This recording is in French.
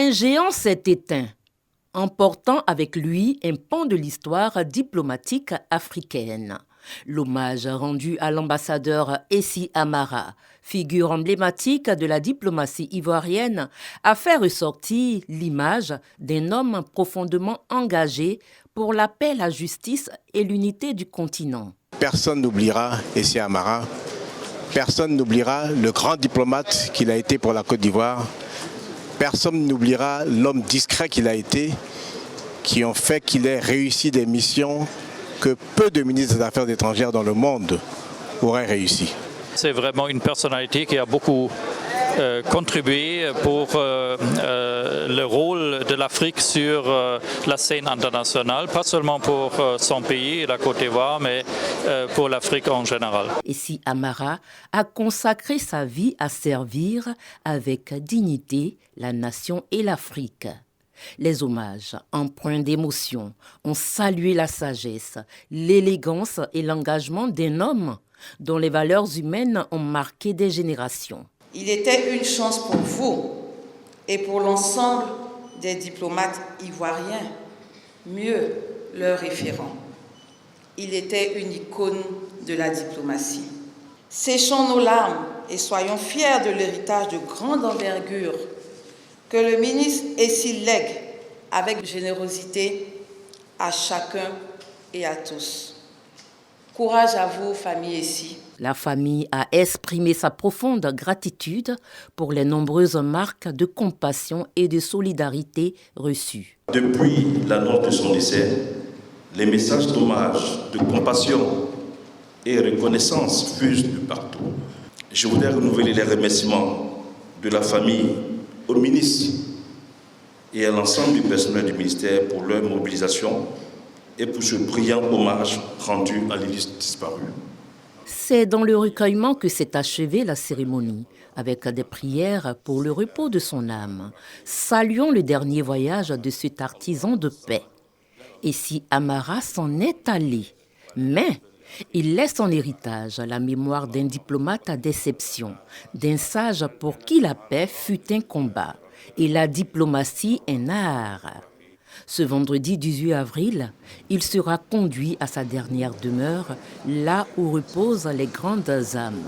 Un géant s'est éteint, emportant avec lui un pan de l'histoire diplomatique africaine. L'hommage rendu à l'ambassadeur Essi Amara, figure emblématique de la diplomatie ivoirienne, a fait ressortir l'image d'un homme profondément engagé pour la paix, la justice et l'unité du continent. Personne n'oubliera Essi Amara, personne n'oubliera le grand diplomate qu'il a été pour la Côte d'Ivoire, personne n'oubliera l'homme discret qu'il a été, qui ont fait qu'il ait réussi des missions que peu de ministres des Affaires étrangères dans le monde auraient réussi. C'est vraiment une personnalité qui a beaucoup contribué pour le rôle de l'Afrique sur la scène internationale, pas seulement pour son pays, la Côte d'Ivoire, mais pour l'Afrique en général. Essi Amara a consacré sa vie à servir avec dignité la nation et l'Afrique. Les hommages, empreints d'émotion, ont salué la sagesse, l'élégance et l'engagement d'un homme dont les valeurs humaines ont marqué des générations. Il était une chance pour vous et pour l'ensemble des diplomates ivoiriens, mieux leur référent. Il était une icône de la diplomatie. Séchons nos larmes et soyons fiers de l'héritage de grande envergure que le ministre Essi lègue avec générosité à chacun et à tous. Courage à vous, famille Essi. La famille a exprimé sa profonde gratitude pour les nombreuses marques de compassion et de solidarité reçues. Depuis l'annonce de son décès, les messages d'hommage, de compassion et reconnaissance fusent de partout. Je voudrais renouveler les remerciements de la famille au ministre et à l'ensemble du personnel du ministère pour leur mobilisation et pour ce brillant hommage rendu à l'illustre disparu. C'est dans le recueillement que s'est achevée la cérémonie, avec des prières pour le repos de son âme. Saluons le dernier voyage de cet artisan de paix. Essi Amara s'en est allé, mais il laisse en héritage la mémoire d'un diplomate à déception, d'un sage pour qui la paix fut un combat et la diplomatie un art. Ce vendredi 18 avril, il sera conduit à sa dernière demeure, là où reposent les grandes âmes.